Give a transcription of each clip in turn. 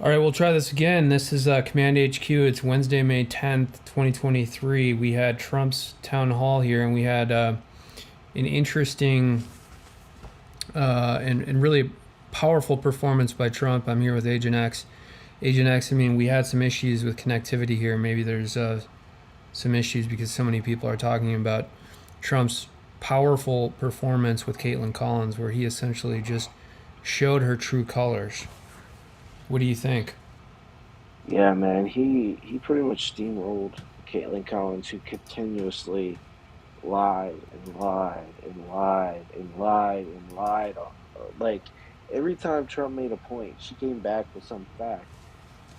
All right, we'll try this again. This is Command HQ. It's Wednesday, May 10th, 2023. We had Trump's town hall here, and we had an interesting and really powerful performance by Trump. I'm here with Agent X. Agent X, I mean, we had some issues with connectivity here. Maybe there's some issues because so many people are talking about Trump's powerful performance with Caitlin Collins, where he essentially just showed her true colors. What do you think? Yeah, man, he pretty much steamrolled Caitlin Collins, who continuously lied and lied and lied and lied and lied. Like every time Trump made a point, she came back with some fact,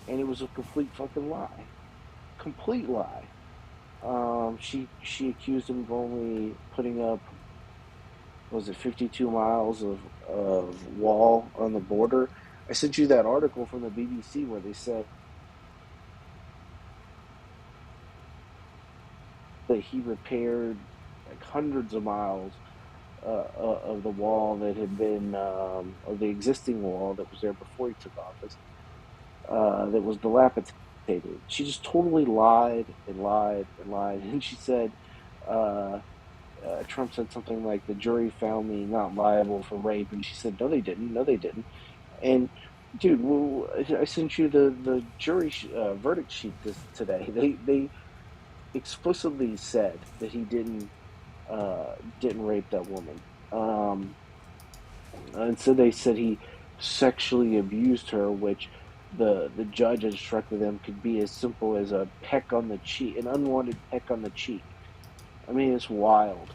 and it was a complete fucking lie, complete lie. She accused him of only putting up, was it 52 miles of wall on the border. I sent you that article from the BBC where they said that he repaired like hundreds of miles of the wall that had been, of the existing wall that was there before he took office, that was dilapidated. She just totally lied and lied and lied. And she said, uh, Trump said something like, the jury found me not liable for rape. And she said, no, they didn't. No, they didn't. And dude, well, I sent you the jury verdict sheet today. They explicitly said that he didn't rape that woman. Um, and so they said he sexually abused her, which the judge instructed them could be as simple as a peck on the cheek, an unwanted peck on the cheek. I mean, it's wild.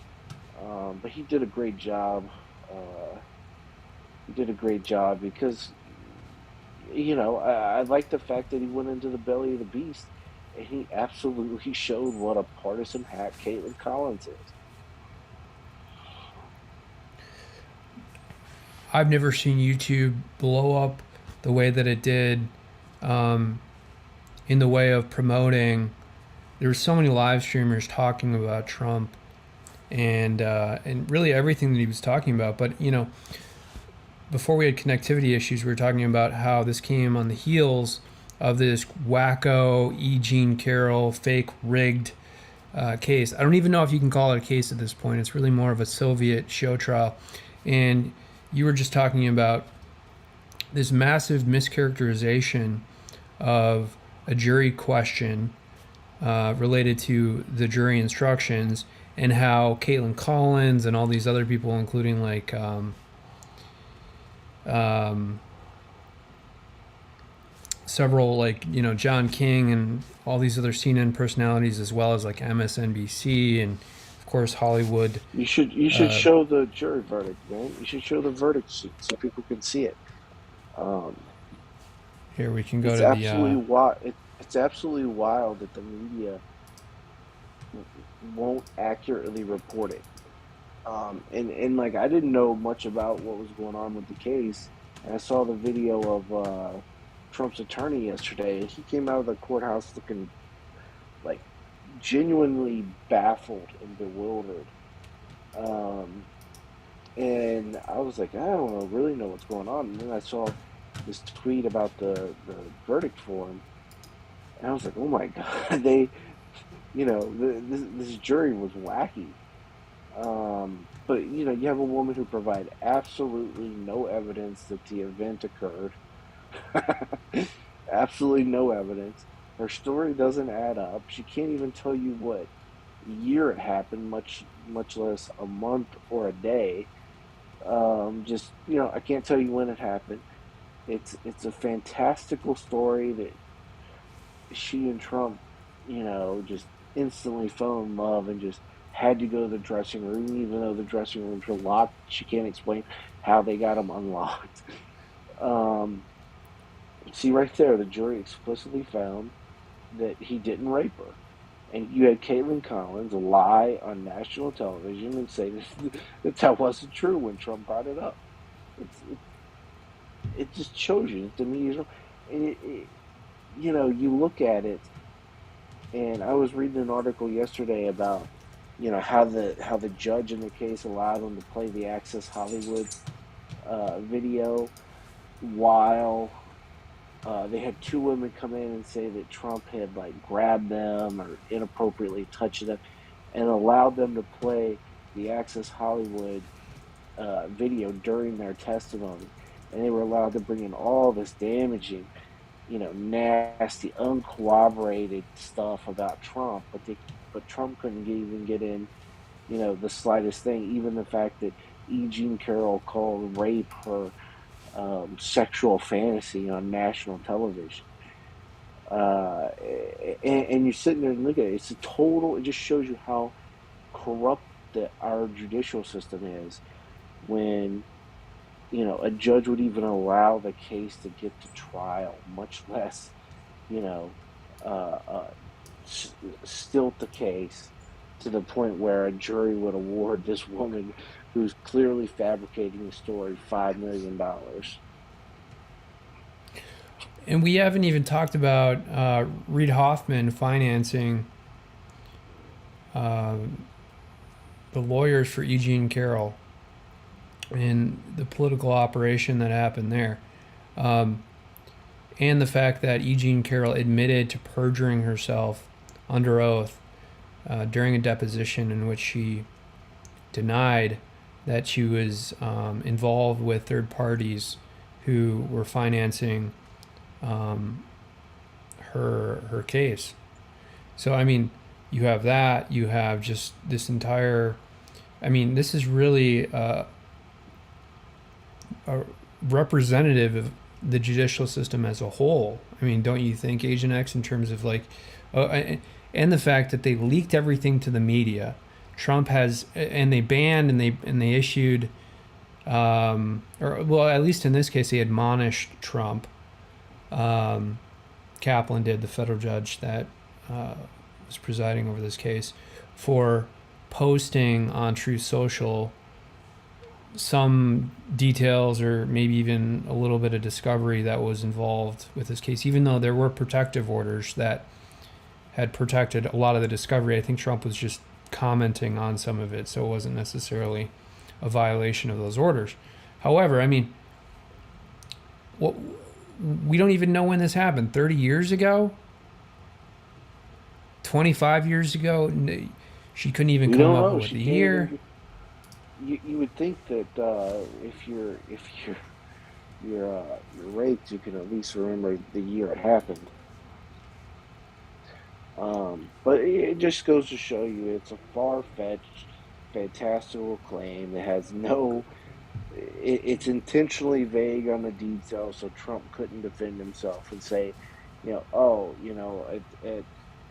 But he did a great job. Uh, he did a great job because I like the fact that he went into the belly of the beast and he absolutely showed what a partisan hack Caitlin Collins is. I've never seen YouTube blow up the way that it did um, in the way of promoting. There were so many live streamers talking about Trump and really everything that he was talking about. But before we had connectivity issues, we were talking about how this came on the heels of this wacko E. Jean Carroll fake rigged case. I don't even know if you can call it a case at this point. It's really more of a Soviet show trial. And you were just talking about this massive mischaracterization of a jury question related to the jury instructions and how Caitlin Collins and all these other people, including like um, several like John King and all these other CNN personalities, as well as like MSNBC and of course Hollywood. You should Uh, show the jury verdict, man. You should show the verdict sheet so people can see it. Um, Here we can go it's to the. absolutely wild. It's absolutely wild that the media won't accurately report it. And like I didn't know much about what was going on with the case, and I saw the video of Trump's attorney yesterday, and he came out of the courthouse looking like genuinely baffled and bewildered. Um, and I was like, I don't really know what's going on. And then I saw this tweet about the verdict form, and I was like, oh my god, this jury was wacky. But you have a woman who provided absolutely no evidence that the event occurred. Absolutely no evidence. Her story doesn't add up. She can't even tell you what year it happened, much less a month or a day. Just I can't tell you when it happened. It's a fantastical story that she and Trump, just instantly fell in love and just had to go to the dressing room, even though the dressing rooms were locked. She can't explain how they got them unlocked. Um, See, right there, the jury explicitly found that he didn't rape her. And you had Caitlin Collins lie on national television and say that wasn't true when Trump brought it up. It's, it, it just shows you that the media, you look at it, and I was reading an article yesterday about, how the judge in the case allowed them to play the Access Hollywood video while They had two women come in and say that Trump had like grabbed them or inappropriately touched them, and allowed them to play the Access Hollywood video during their testimony, and they were allowed to bring in all this damaging, nasty, uncorroborated stuff about Trump, but Trump couldn't even get in, the slightest thing, even the fact that E. Jean Carroll called rape her sexual fantasy on national television. Uh, and you're sitting there and look at it. It's a total. It just shows you how corrupt our judicial system is when a judge would even allow the case to get to trial, much less you know uh, uh, stilt the case to the point where a jury would award this woman who's clearly fabricating the story $5 million. And we haven't even talked about Reid Hoffman financing uh, the lawyers for Eugene Carroll and the political operation that happened there. Um, and the fact that Eugene Carroll admitted to perjuring herself under oath during a deposition in which she denied that she was involved with third parties who were financing um, her case. So I mean, you have that. You have just this entire. I mean, this is really a representative of the judicial system as a whole. I mean, don't you think, Agent X, in terms of like, and the fact that they leaked everything to the media. Trump has, and they banned and they issued, or well, at least in this case, they admonished Trump. Um, Kaplan did, the federal judge that was presiding over this case, for posting on Truth Social some details or maybe even a little bit of discovery that was involved with this case, even though there were protective orders that had protected a lot of the discovery. I think Trump was just commenting on some of it, so it wasn't necessarily a violation of those orders. However, I mean, what, we don't even know when this happened. 30 years ago? 25 years ago? She couldn't even We come don't up know. with She a can't even year. get. You would think that if you're raped, you can at least remember the year it happened. But it just goes to show you it's a far-fetched, fantastical claim that has no. It's intentionally vague on the details, so Trump couldn't defend himself and say, oh,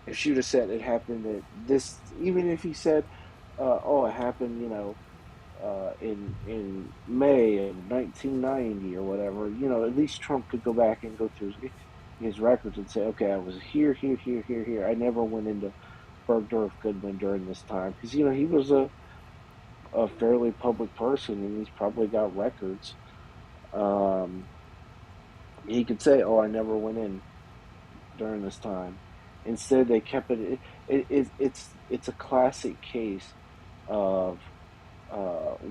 if she would have said it happened at this, even if he said, oh, it happened, in May of 1990 or whatever, at least Trump could go back and go through his records and say, okay, I was here, here, here, here, here. I never went into Bergdorf Goodman during this time because he was a fairly public person and he's probably got records. Um, he could say, oh, I never went in during this time. Instead, they kept it's a classic case of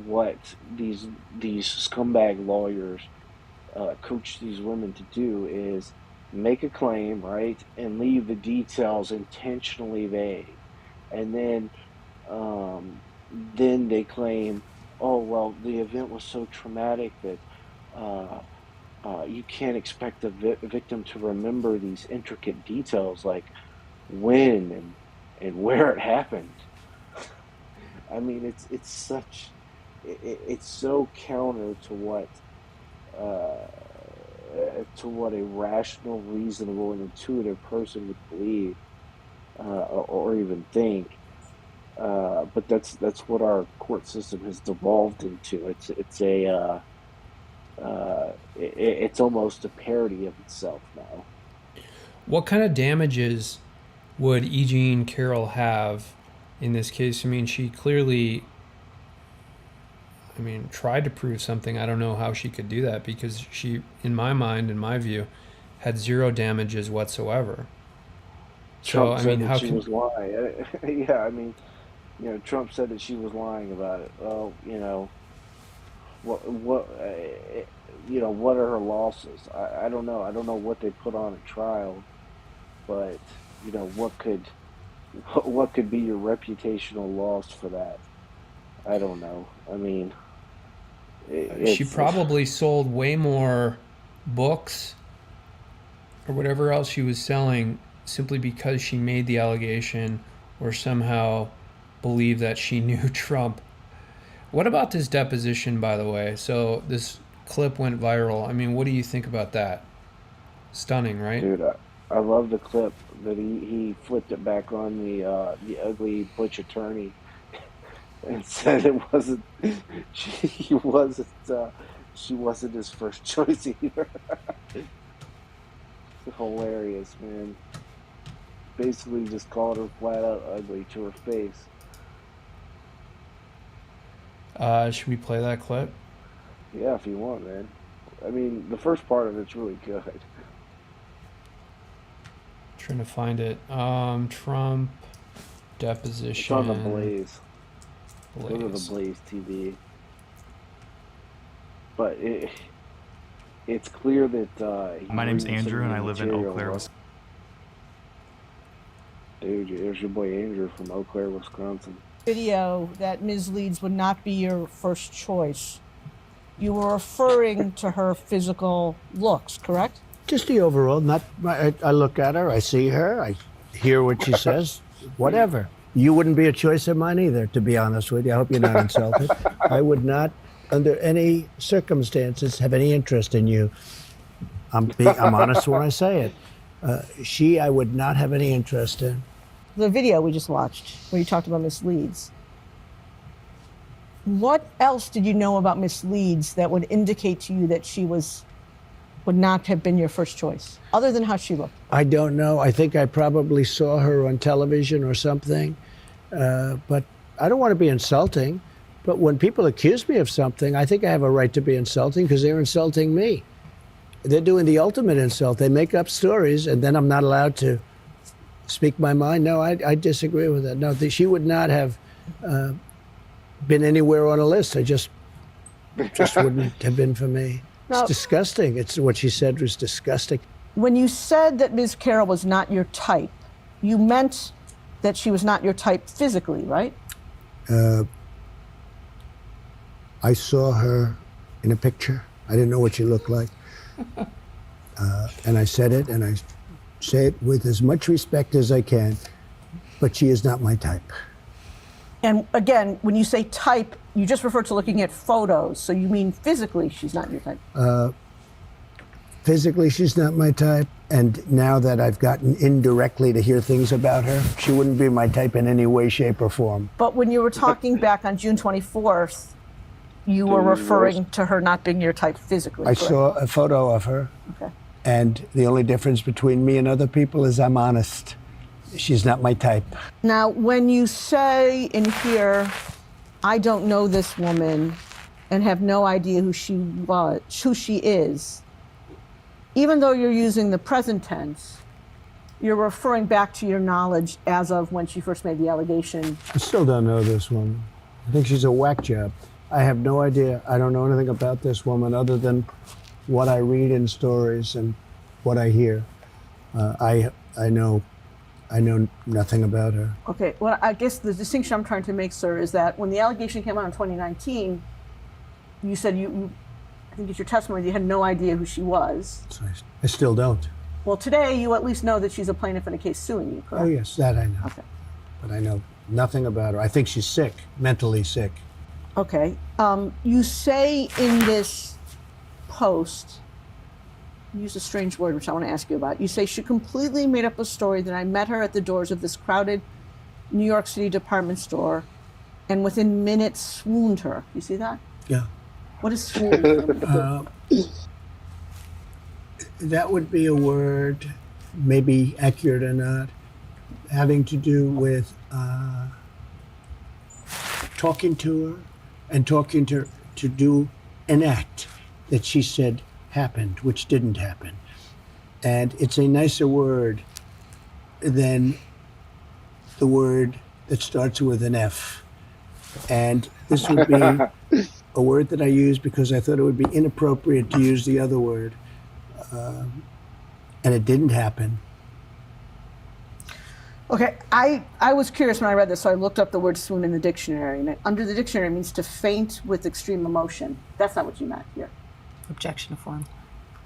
what these scumbag lawyers coach these women to do is make a claim, right, and leave the details intentionally vague, and then they claim, oh well, the event was so traumatic that uh, you can't expect the victim to remember these intricate details like when and where it happened. I mean, it's so counter uh, to what a rational, reasonable, and intuitive person would believe or even think. But that's what our court system has devolved into. It's almost a parody of itself now. What kind of damages would E. Jean Carroll have in this case? I mean, she clearly, I mean, tried to prove something. I don't know how she could do that because she, in my mind, in my view, had zero damages whatsoever. So, Trump I said mean, that how she can, was lying. Yeah, I mean, Trump said that she was lying about it. Well, what are her losses? I don't know. I don't know what they put on a trial, but what could what could be your reputational loss for that? I don't know. I mean, She it's probably sold way more books or whatever else she was selling simply because she made the allegation or somehow believed that she knew Trump. What about this deposition, by the way? So this clip went viral. I mean, what do you think about that? Stunning, right? dude. I love the clip that he flipped it back on the ugly butch attorney and said it wasn't she wasn't his first choice either. It's hilarious, man. Basically, just called her flat out ugly to her face. Should we play that clip? Yeah, if you want, man. I mean, the first part of it's really good. Trying to find it. Trump It's on the deposition. Blaze. Go to the Blaze. Blaze TV. But it's clear that he's My name's reading some Andrew, of and the I live in Eau material. Claire, Wisconsin. Dude, there's your boy Andrew from Eau Claire, Wisconsin. Video that Ms. Leeds would not be your first choice. You were referring to her physical looks, correct? Just the overall. Not. I look at her. I see her. I hear what she says. Whatever. You wouldn't be a choice of mine either, to be honest with you. I hope you're not insulted. I would not, under any circumstances, have any interest in you. I'm honest when I say it. I would not have any interest in. The video we just watched, where you talked about Ms. Leeds. What else did you know about Ms. Leeds that would indicate to you that she would not have been your first choice, other than how she looked? I don't know. I think I probably saw her on television or something. But I don't want to be insulting. But when people accuse me of something, I think I have a right to be insulting because they're insulting me. They're doing the ultimate insult. They make up stories, and then I'm not allowed to speak my mind. No, I disagree with that. No, she would not have been anywhere on a list. I just wouldn't have been for me. Now, It's disgusting. It's what she said was disgusting. when you said that Ms. Carroll was not your type, you meant that she was not your type physically, right? I saw her in a picture. I didn't know what she looked like. And I said it, and I say it with as much respect as I can, but she is not my type. And again, when you say type, you just refer to looking at photos. So you mean physically she's not your type? Physically, she's not my type. And now that I've gotten indirectly to hear things about her, she wouldn't be my type in any way, shape, or form. But when you were talking back on June 24th, you were referring to her not being your type physically. I correct? saw a photo of her, Okay. and the only difference between me and other people is I'm honest. She's not my type. Now, when you say in here, I don't know this woman and have no idea who she is, even though you're using the present tense, you're referring back to your knowledge as of when she first made the allegation. I still don't know this woman. I think she's a whack job. I have no idea. I don't know anything about this woman other than what I read in stories and what I hear. I know nothing about her. Okay, well, I guess the distinction I'm trying to make, sir, is that when the allegation came out in 2019, you said I think it's your testimony, you had no idea who she was. So I still don't. Well, today you at least know that she's a plaintiff in a case suing you, correct? Oh, yes, that I know. Okay. But I know nothing about her. I think she's sick, mentally sick. Okay. You say in this post, you use a strange word, which I want to ask you about. You say she completely made up a story that I met her at the doors of this crowded New York City department store and within minutes swooned her. You see that? Yeah. What is swoon? That would be a word, maybe accurate or not, having to do with talking to her and talking to her to do an act that she said happened, which didn't happen. And it's a nicer word than the word that starts with an F. And this would be a word that I used because I thought it would be inappropriate to use the other word, and it didn't happen. Okay, I was curious when I read this, so I looked up the word swoon in the dictionary, and under the dictionary it means to faint with extreme emotion. That's not what you meant here. Objection to form.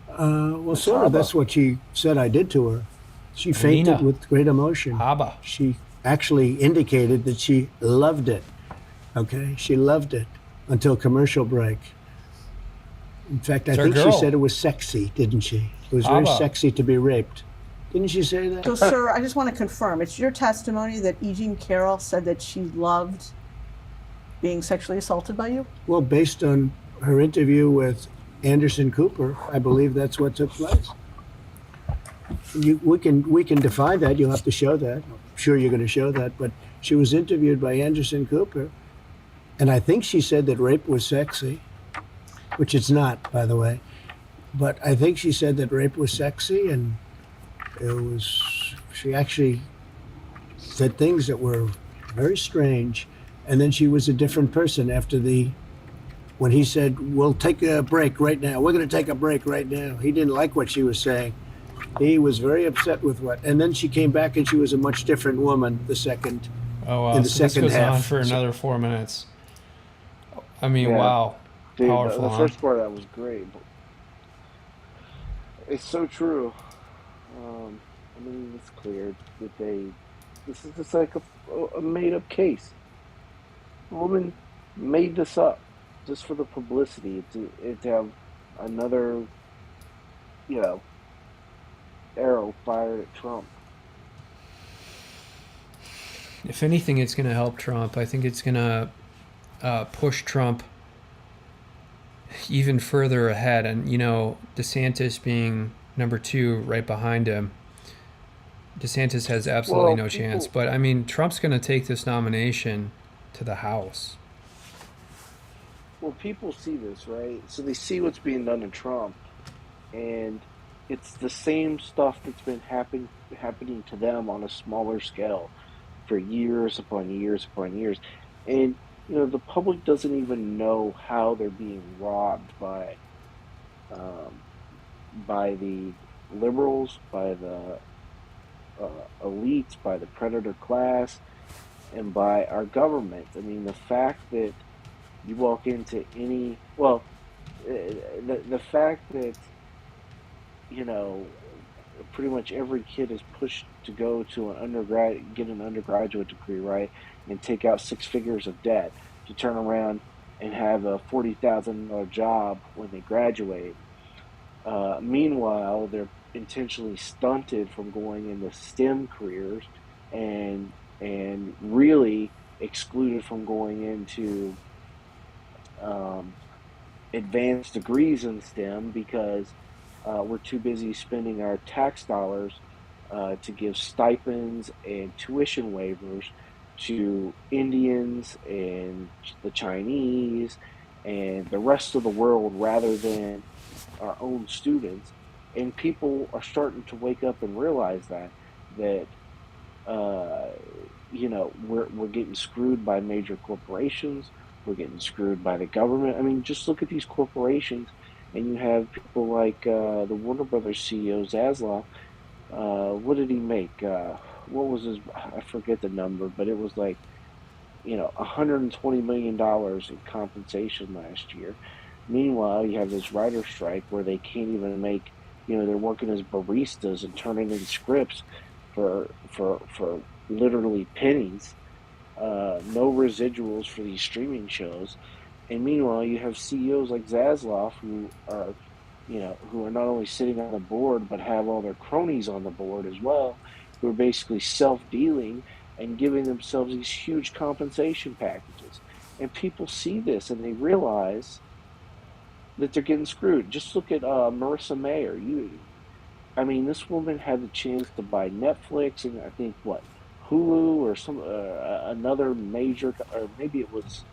Well, sort of. Haba. That's what she said I did to her. She fainted Nina. with great emotion. Haba. She actually indicated that she loved it. Okay, she loved it until commercial break. In fact, I It's our think she girl. said it was sexy, didn't she? It was very Haba. sexy to be raped. Didn't she say that? So, sir, I just want to confirm, it's your testimony that E. Jean Carroll said that she loved being sexually assaulted by you? Well, based on her interview with Anderson Cooper, I believe that's what took place. We can define that. You'll have to show that. I'm sure you're going to show that. But she was interviewed by Anderson Cooper, and I think she said that rape was sexy, which it's not, by the way. But I think she said that rape was sexy, and it was. She actually said things that were very strange, and then she was a different person after when he said, "We'll take a break right now. We're going to take a break right now." He didn't like what she was saying. He was very upset with and then she came back and she was a much different woman the second. Oh wow! In the So this second goes on half. for another 4 minutes. I mean, Yeah. wow, Dude, powerful. the Huh? first part of that was great. But it's so true. I mean, it's clear that this is just like a made-up case. The woman made this up just for the publicity to have another, you know, arrow fired at Trump. If anything, it's going to help Trump. I think it's going to push Trump even further ahead. And, you know, DeSantis being number 2 right behind him, DeSantis has absolutely Well, no chance. But, I mean, Trump's going to take this nomination to the House. Well, people see this, right? So they see what's being done to Trump, and it's the same stuff that's been happening to them on a smaller scale for years upon years upon years. And you know, the public doesn't even know how they're being robbed um, by the liberals, by the elites, by the predator class, and by our government. I mean, the fact that you walk into the fact that, you know, pretty much every kid is pushed to go to get an undergraduate degree, right, and take out 6 figures of debt to turn around and have a $40,000 job when they graduate. Meanwhile, they're intentionally stunted from going into STEM careers, and really excluded from going into um, advanced degrees in STEM because we're too busy spending our tax dollars to give stipends and tuition waivers to Indians and the Chinese and the rest of the world rather than our own students. And people are starting to wake up and realize that uh, you know, we're getting screwed by major corporations. We're getting screwed by the government. I mean, just look at these corporations, and you have people like the Warner Brothers CEO Zaslav. What did he make? What was his? I forget the number, but it was like, you know, $120 million in compensation last year. Meanwhile, you have this writer strike where they can't even make, you know, they're working as baristas and turning in scripts for literally pennies. No residuals for these streaming shows. And meanwhile, you have CEOs like Zaslav who are, you know, who are not only sitting on the board but have all their cronies on the board as well, who are basically self-dealing and giving themselves these huge compensation packages. And people see this and they realize that they're getting screwed. Just look at Marissa Mayer. I mean, this woman had the chance to buy Netflix and I think what, Hulu or some another major, or maybe it was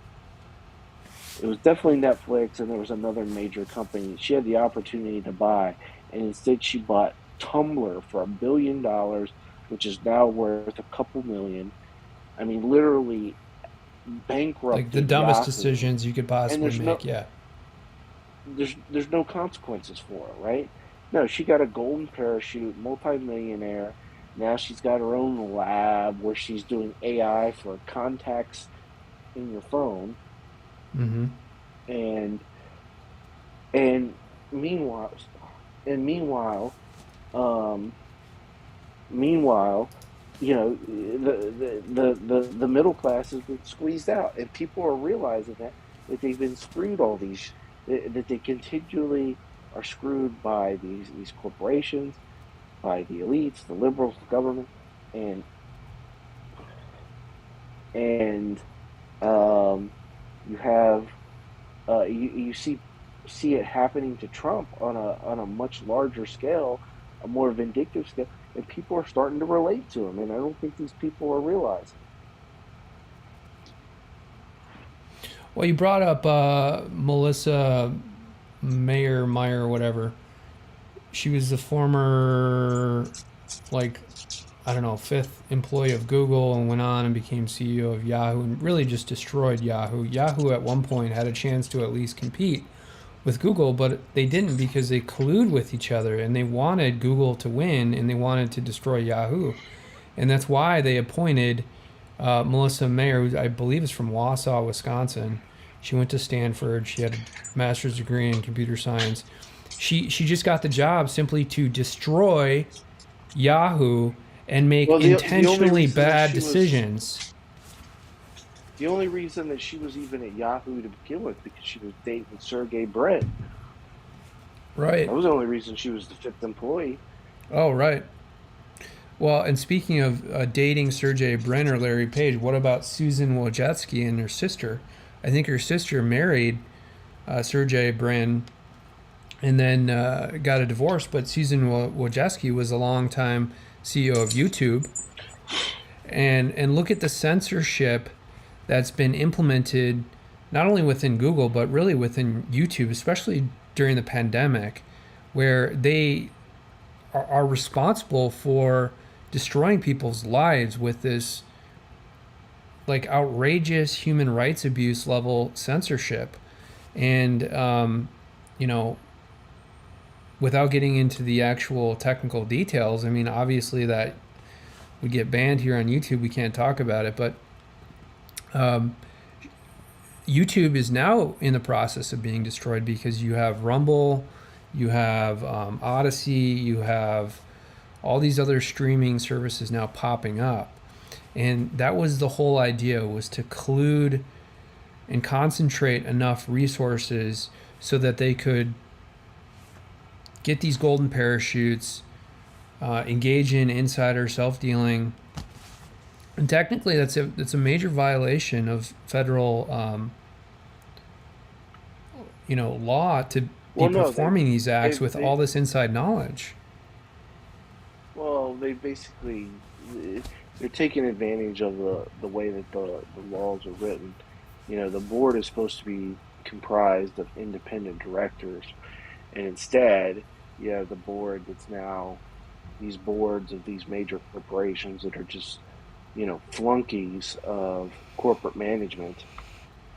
definitely Netflix, and there was another major company she had the opportunity to buy, and instead she bought Tumblr for $1 billion, which is now worth a couple million. I mean, literally Like the bankrupted dumbest Yahoo, decisions you could and possibly make. Yeah. there's no consequences for her, right? No, she got a golden parachute, multimillionaire. Now she's got her own lab where she's doing AI for contacts in your phone, Mm-hmm. and and meanwhile, and meanwhile, um, meanwhile, the middle class has been squeezed out, and people are realizing that they've been screwed all these that they continually are screwed by these corporations, by the elites, the liberals, the government, and and you have you see it happening to Trump on a much larger scale, a more vindictive scale, and people are starting to relate to him, and I don't think these people are realizing. Well, you brought up Melissa Meyer, whatever. She was the former, like, I don't know, fifth employee of Google and went on and became CEO of Yahoo and really just destroyed Yahoo. Yahoo at one point had a chance to at least compete with Google, but they didn't because they collude with each other and they wanted Google to win and they wanted to destroy Yahoo. And that's why they appointed Melissa Mayer, who I believe is from Wausau, Wisconsin. She went to Stanford. She had a master's degree in computer science. She just got the job simply to destroy Yahoo and make Well, the only intentionally reason that bad she was decisions. the only reason that she was even at Yahoo to begin with because she was dating Sergey Brin. Right. That was the only reason she was the fifth employee. Oh, right. Well, and speaking of dating Sergey Brin or Larry Page, what about Susan Wojcicki and her sister? I think her sister married Sergey Brin and then got a divorce, but Susan Wojcicki was a longtime CEO of YouTube. And look at the censorship that's been implemented not only within Google, but really within YouTube, especially during the pandemic, where they are responsible for destroying people's lives with this like outrageous human rights abuse level censorship. And, you know, without getting into the actual technical details, I mean, obviously that would get banned here on YouTube. We can't talk about it, but um, YouTube is now in the process of being destroyed because you have Rumble, you have Odyssey, you have all these other streaming services now popping up. And that was the whole idea, was to collude and concentrate enough resources so that they could get these golden parachutes, engage in insider self-dealing. And technically that's a major violation of federal law to be Well, no, performing these acts with all they this inside knowledge. well, they basically they're taking advantage of the way that the laws are written. The board is supposed to be comprised of independent directors, and instead you have the board that's now these boards of these major corporations that are just flunkies of corporate management,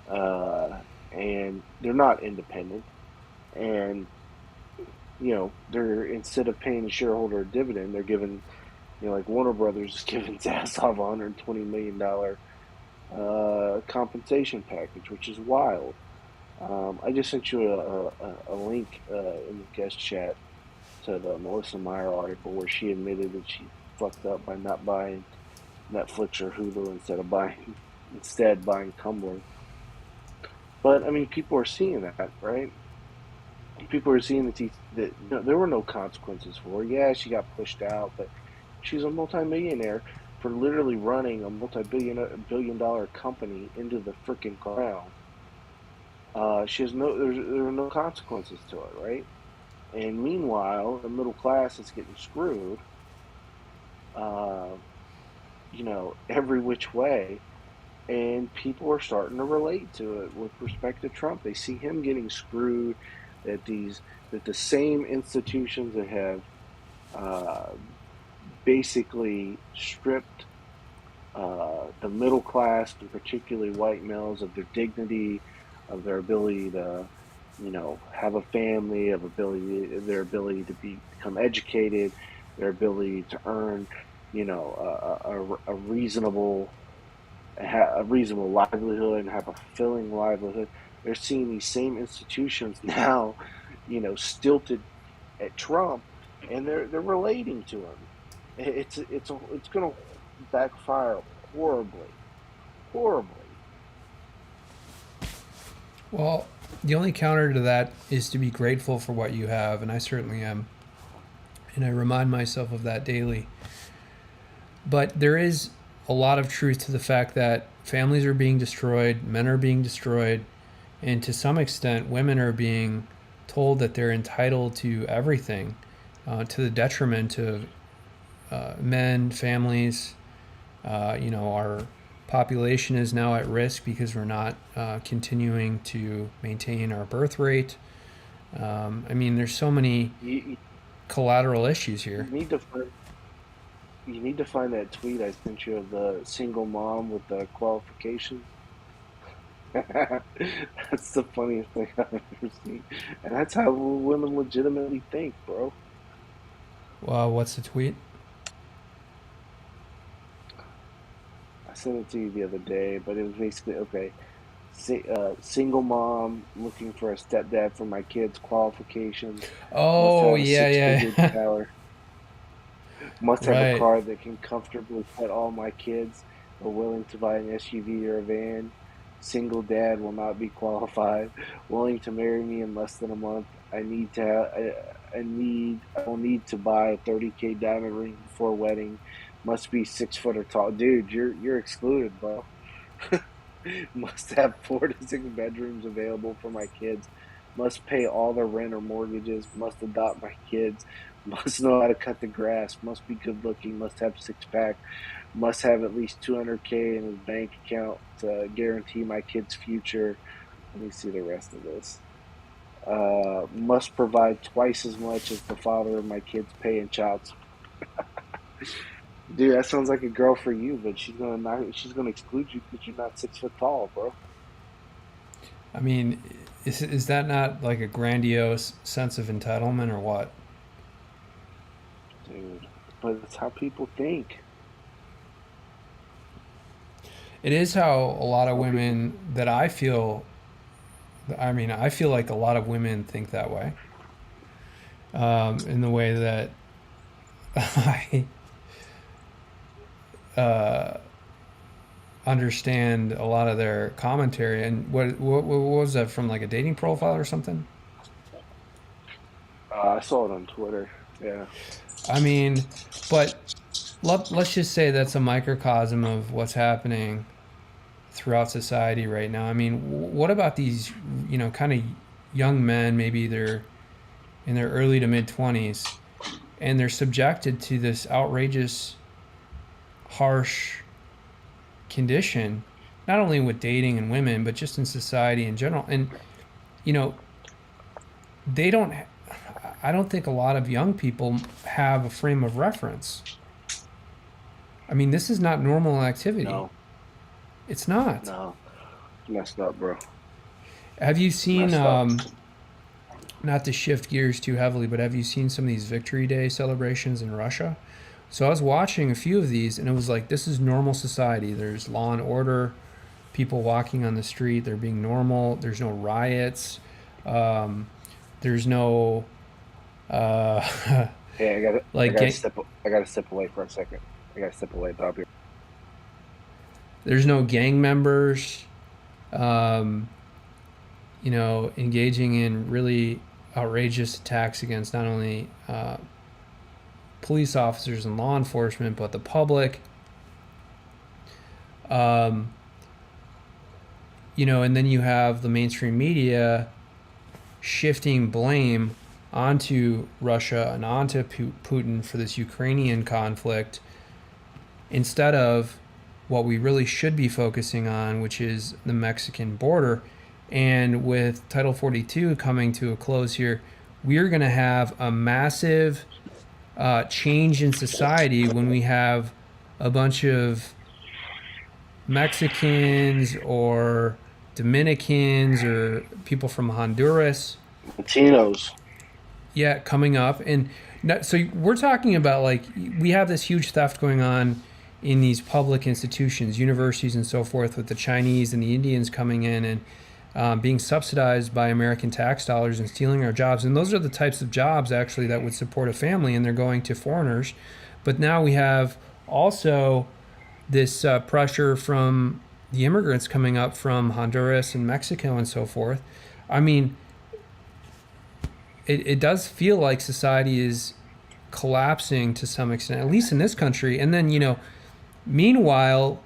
uh, and they're not independent, and they're instead of paying the shareholder a dividend, they're giving like Warner Brothers is giving Zasov $120 million compensation package, which is wild. I just sent you a link in the guest chat to the Melissa Meyer article where she admitted that she fucked up by not buying Netflix or Hulu instead buying Tumblr. But I mean, people are seeing that, right? People are seeing that no, there were no consequences for her. Yeah, she got pushed out, but she's a multimillionaire for literally running a multi-billion dollar company into the freaking ground. She has there are no consequences to it, right? And meanwhile, the middle class is getting screwed, uh, every which way, and people are starting to relate to it with respect to Trump. They see him getting screwed. That the same institutions that have uh, basically stripped the middle class, and particularly white males, of their dignity, of their ability to, have a family, their ability to become educated, their ability to earn, a reasonable livelihood and have a fulfilling livelihood. They're seeing these same institutions now, stilted at Trump, and they're relating to him. It's going to backfire horribly, horribly. Well, the only counter to that is to be grateful for what you have, and I certainly am. And I remind myself of that daily. But there is a lot of truth to the fact that families are being destroyed, men are being destroyed, and to some extent, women are being told that they're entitled to everything, to the detriment of men, families. Our population is now at risk because we're not continuing to maintain our birth rate. There's so many You, collateral issues you here. need to find you need to find that tweet I sent you of the single mom with the qualifications. That's the funniest thing I've ever seen, and that's how women legitimately think, bro. Well, what's the tweet? I sent it to you the other day, but it was basically okay. Single mom looking for a stepdad for my kids. Qualifications: must Oh, have a yeah, six-figure yeah. salary. Must have a Right. car that can comfortably fit all my kids. Are willing to buy an SUV or a van. Single dad will not be qualified. Willing to marry me in less than a month. I will need to buy a 30K diamond ring before wedding. Must be 6 foot or tall. Dude, you're excluded, bro. Must have 4 to 6 bedrooms available for my kids. Must pay all their rent or mortgages. Must adopt my kids. Must know how to cut the grass. Must be good looking. Must have six pack. Must have at least 200K in his bank account to guarantee my kid's future. Let me see the rest of this. Must provide twice as much as the father of my kids pay in child support. Dude, that sounds like a girl for you, but she's gonna exclude you because you're not 6 foot tall, bro. I mean, is that not like a grandiose sense of entitlement or what? Dude, but it's how people think. It is how a lot It's of how people. women that I feel like a lot of women think that way. In the way that I uh, understand a lot of their commentary. And what was that from, like a dating profile or something? I saw it on Twitter. Yeah. I mean, but let's just say that's a microcosm of what's happening throughout society right now. I mean, what about these, kind of young men, maybe they're in their early to mid 20s, and they're subjected to this outrageous, harsh condition, not only with dating and women, but just in society in general. And, you know, they don't, I don't think a lot of young people have a frame of reference. I mean, this is not normal activity. No. It's not. No. It's messed up, bro. Have you It's seen, messed up. not to shift gears too heavily, but have you seen some of these Victory Day celebrations in Russia? So I was watching a few of these, and it was like, this is normal society. There's law and order, people walking on the street, they're being normal. There's no riots. Um, there's no, uh, Hey, like, I gotta step away for a second. I gotta step away, but I'll be. there's no gang members, um, engaging in really outrageous attacks against not only police officers and law enforcement, but the public. Um, and then you have the mainstream media shifting blame onto Russia and onto Putin for this Ukrainian conflict instead of what we really should be focusing on, which is the Mexican border. And with Title 42 coming to a close here, we're going to have a massive change in society when we have a bunch of Mexicans or Dominicans or people from Honduras, Latinos. yeah, coming up. And so we're talking about like we have this huge theft going on in these public institutions, universities, and so forth, with the Chinese and the Indians coming in and being subsidized by American tax dollars and stealing our jobs. And those are the types of jobs actually that would support a family, and they're going to foreigners. But now we have also this pressure from the immigrants coming up from Honduras and Mexico and so forth. I mean, it does feel like society is collapsing to some extent, at least in this country. And then, meanwhile,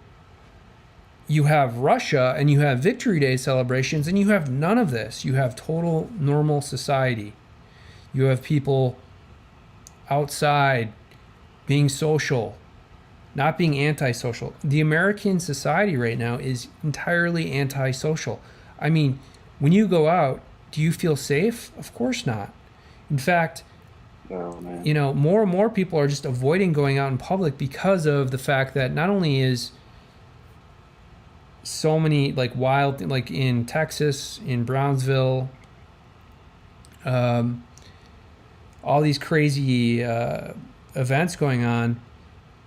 you have Russia and you have Victory Day celebrations, and you have none of this. You have total normal society. You have people outside being social, not being antisocial. The American society right now is entirely antisocial. I mean, when you go out, do you feel safe? Of course not. In fact, Oh man. more and more people are just avoiding going out in public because of the fact that not only is so many like wild, like in Texas, in Brownsville, all these crazy events going on,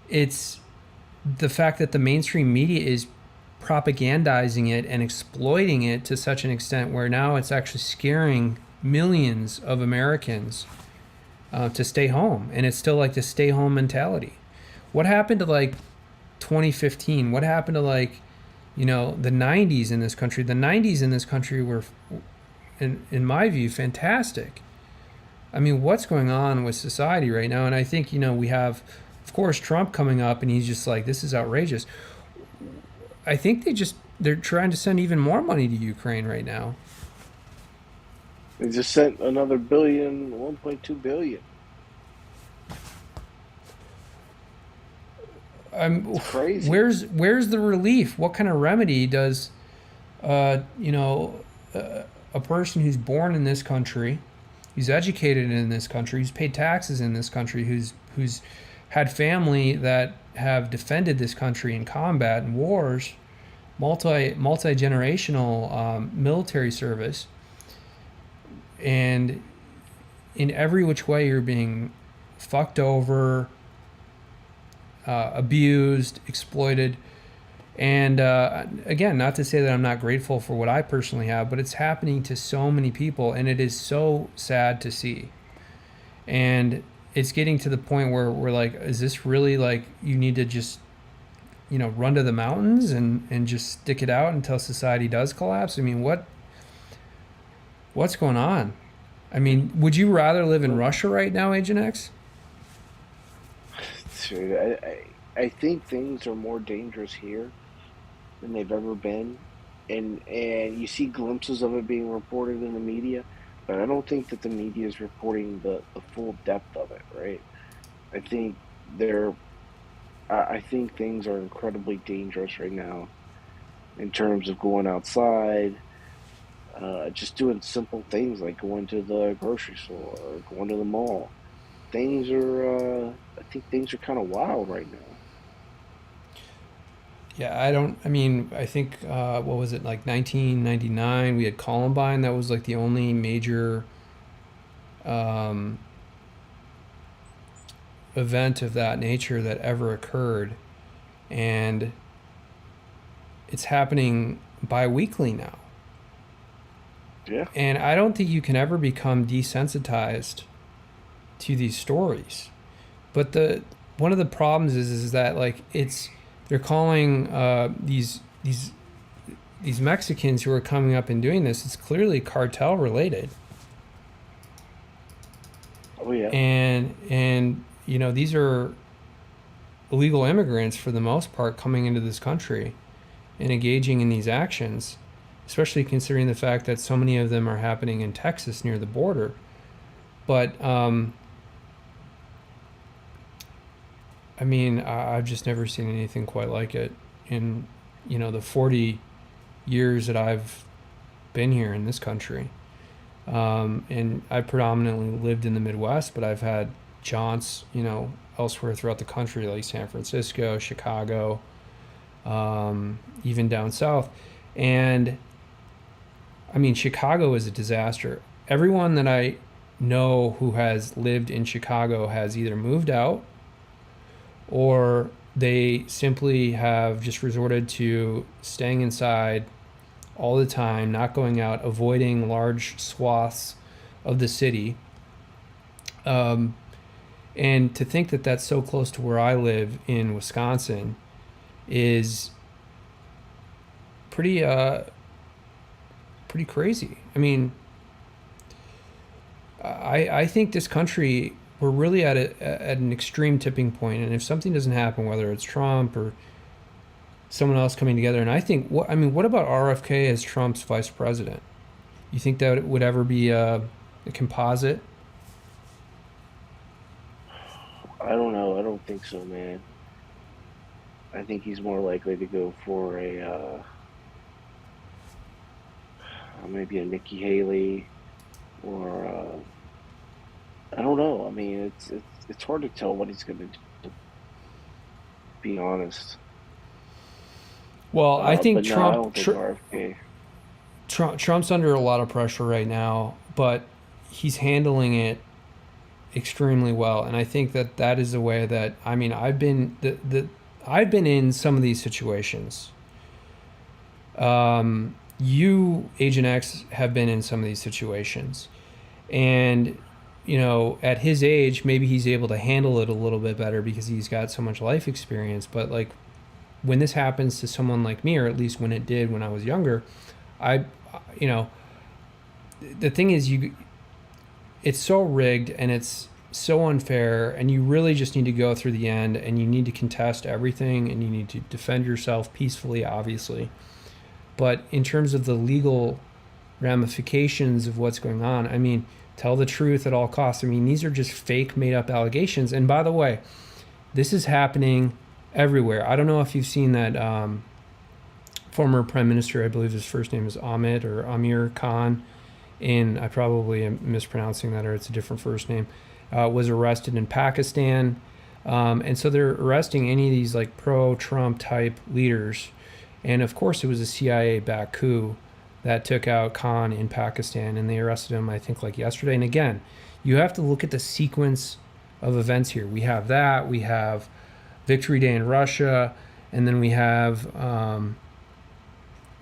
it's the fact that the mainstream media is propagandizing it and exploiting it to such an extent where now it's actually scaring millions of Americans to stay home. And it's still like the stay home mentality. What happened to like 2015? What happened to like, the 90s in this country? The 90s in this country were, in my view, fantastic. I mean, what's going on with society right now? And I think, we have, of course, Trump coming up, and he's just like, this is outrageous. I think they're trying to send even more money to Ukraine right now. They just sent another billion, 1.2 billion. It's crazy. Where's the relief? What kind of remedy does, a person who's born in this country, who's educated in this country, who's paid taxes in this country, who's had family that have defended this country in combat and wars, multi-generational military service, and in every which way you're being fucked over, abused, exploited. And again, not to say that I'm not grateful for what I personally have, but it's happening to so many people, and it is so sad to see. And it's getting to the point where we're like, is this really like you need to just, run to the mountains and just stick it out until society does collapse? I mean, what's going on? I mean, would you rather live in Russia right now, Agent X? Dude, I think things are more dangerous here than they've ever been, and you see glimpses of it being reported in the media, but I don't think that the media is reporting the full depth of it, right? I think I think things are incredibly dangerous right now in terms of going outside, just doing simple things like going to the grocery store or going to the mall. I think things are kind of wild right now. Yeah, I think, what was it, like 1999, we had Columbine. That was like the only major event of that nature that ever occurred. And it's happening bi-weekly now. Yeah. And I don't think you can ever become desensitized to these stories. But one of the problems is that like they're calling these Mexicans who are coming up and doing this, it's clearly cartel related. Oh yeah. And these are illegal immigrants for the most part coming into this country and engaging in these actions, especially considering the fact that so many of them are happening in Texas near the border. But I've just never seen anything quite like it in, the 40 years that I've been here in this country. And I predominantly lived in the Midwest, but I've had jaunts, elsewhere throughout the country, like San Francisco, Chicago, even down south. And I mean, Chicago is a disaster. Everyone that I know who has lived in Chicago has either moved out or they simply have just resorted to staying inside all the time, not going out, avoiding large swaths of the city. And to think that that's so close to where I live in Wisconsin is pretty crazy. I mean, I think this country, we're really at an extreme tipping point, and if something doesn't happen, whether it's Trump or someone else coming together, and what about RFK as Trump's vice president? You think that it would ever be a composite? I don't know. I don't think so, man. I think he's more likely to go for maybe a Nikki Haley or I don't know. I mean, it's hard to tell what he's going to do. To be honest, Well, I think but no, I don't think RFK. Trump's under a lot of pressure right now, but he's handling it extremely well, and I think that is the way that I've been in some of these situations. You, Agent X, have been in some of these situations, and at his age, maybe he's able to handle it a little bit better because he's got so much life experience. But like when this happens to someone like me, or at least when it did when I was younger, I, you know, the thing is it's so rigged and it's so unfair, and you really just need to go through the end, and you need to contest everything, and you need to defend yourself peacefully, obviously. But in terms of the legal ramifications of what's going on, I mean, tell the truth at all costs. I mean, these are just fake, made up allegations. And by the way, this is happening everywhere. I don't know if you've seen that former prime minister, I believe his first name is Ahmed or Amir Khan, I probably am mispronouncing that, or it's a different first name, was arrested in Pakistan. And so they're arresting any of these like pro-Trump type leaders. And of course, it was a CIA-backed coup that took out Khan in Pakistan, and they arrested him, I think, like yesterday. And again, you have to look at the sequence of events here. We have that, we have Victory Day in Russia, and then we have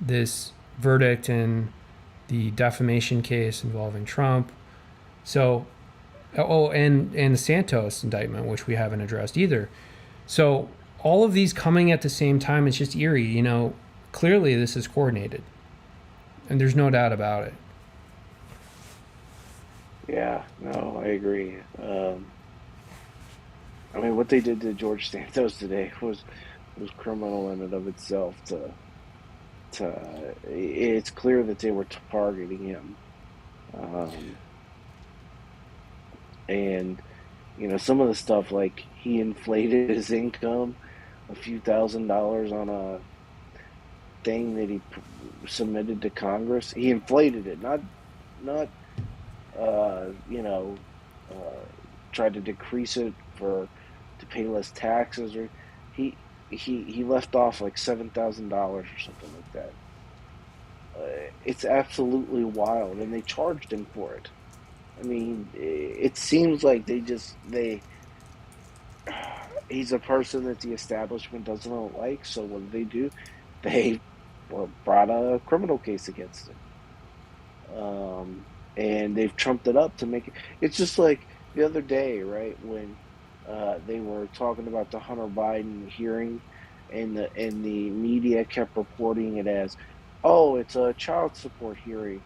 this verdict in the defamation case involving Trump. So, and the Santos indictment, which we haven't addressed either. So all of these coming at the same time, it's just eerie. Clearly this is coordinated, and there's no doubt about it. Yeah, no, I agree. I mean, what they did to George Santos today was criminal in and of itself. It's clear that they were targeting him, and some of the stuff, like he inflated his income a few $1,000s on a thing that he submitted to Congress. He inflated it, not tried to decrease it to pay less taxes, or he left off like $7,000 or something like that. It's absolutely wild, and they charged him for it. I mean, it seems like he's a person that the establishment doesn't like, so what do? They brought a criminal case against him. And they've trumped it up to make it. It's just like the other day, right, when they were talking about the Hunter Biden hearing, and the media kept reporting it as, oh, it's a child support hearing.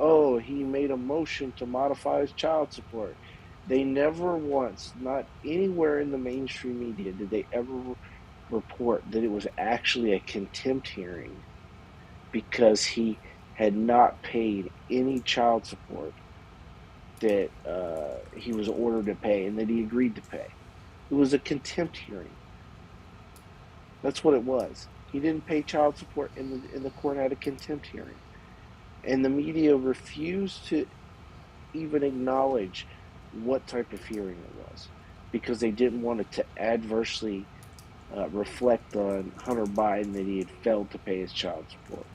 Oh, he made a motion to modify his child support. They never once, not anywhere in the mainstream media, did they ever report that it was actually a contempt hearing because he had not paid any child support that he was ordered to pay and that he agreed to pay. It was a contempt hearing. That's what it was. He didn't pay child support, and the court had a contempt hearing. And the media refused to even acknowledge what type of hearing it was, because they didn't want it to adversely reflect on Hunter Biden that he had failed to pay his child support.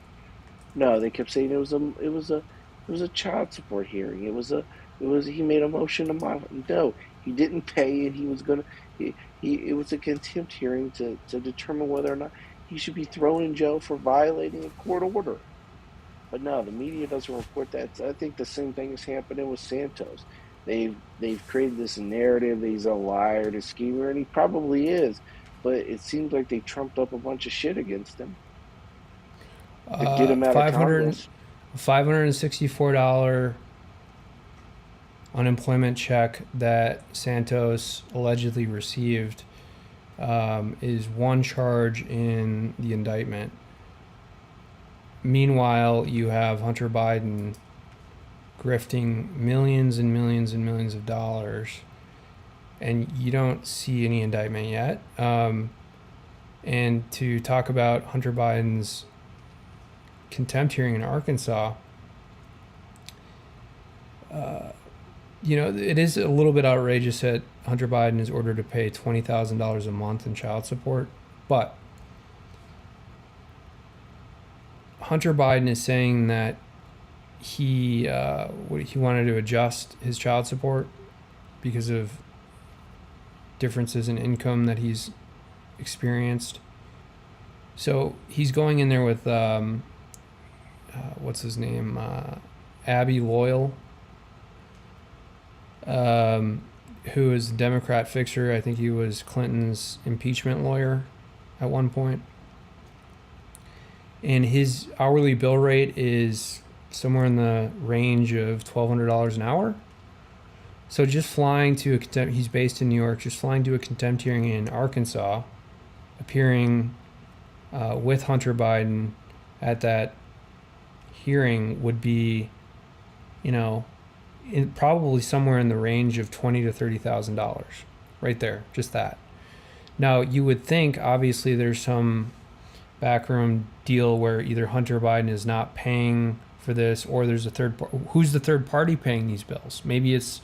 No, they kept saying it was a child support hearing. He made a motion to modify. No, he didn't pay, and he was gonna. It was a contempt hearing to determine whether or not he should be thrown in jail for violating a court order. But no, the media doesn't report that. I think the same thing is happening with Santos. They've created this narrative that he's a liar, a schemer, and he probably is. But it seems like they trumped up a bunch of shit against him to get him out of 500 Congress. $564 unemployment check that Santos allegedly received is one charge in the indictment. Meanwhile, you have Hunter Biden grifting millions and millions and millions of dollars, and you don't see any indictment yet. And to talk about Hunter Biden's contempt hearing in Arkansas, it is a little bit outrageous that Hunter Biden is ordered to pay $20,000 a month in child support, but Hunter Biden is saying that he wanted to adjust his child support because of differences in income that he's experienced. So he's going in there with what's his name, Abby Loyal, who is a Democrat fixer. I think he was Clinton's impeachment lawyer at one point. And his hourly bill rate is somewhere in the range of $1,200 an hour. So just flying to he's based in New York, just flying to a contempt hearing in Arkansas, appearing with Hunter Biden at that hearing would be, probably somewhere in the range of $20,000 to $30,000, right there, just that. Now you would think, obviously, there's some backroom deal where either Hunter Biden is not paying for this, or there's a third. Who's the third party paying these bills? Maybe it's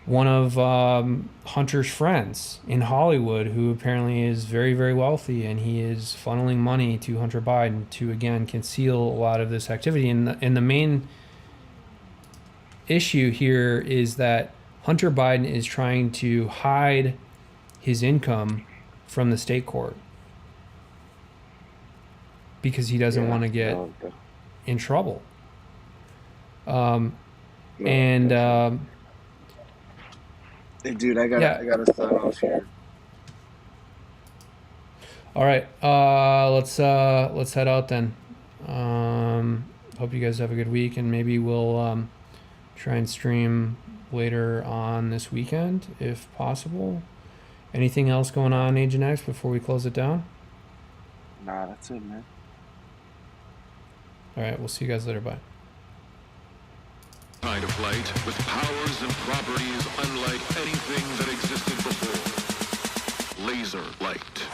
one of Hunter's friends in Hollywood, who apparently is very, very wealthy, and he is funneling money to Hunter Biden to, again, conceal a lot of this activity. And the main issue here is that Hunter Biden is trying to hide his income from the state court because he doesn't want to get in trouble. Hey, dude, I gotta sign off here. All right, let's head out then. Hope you guys have a good week, and maybe we'll try and stream later on this weekend if possible. Anything else going on, Agent X, before we close it down? Nah, that's it, man. All right, we'll see you guys later. Bye. Kind of light with powers and properties unlike anything that existed before. Laser light.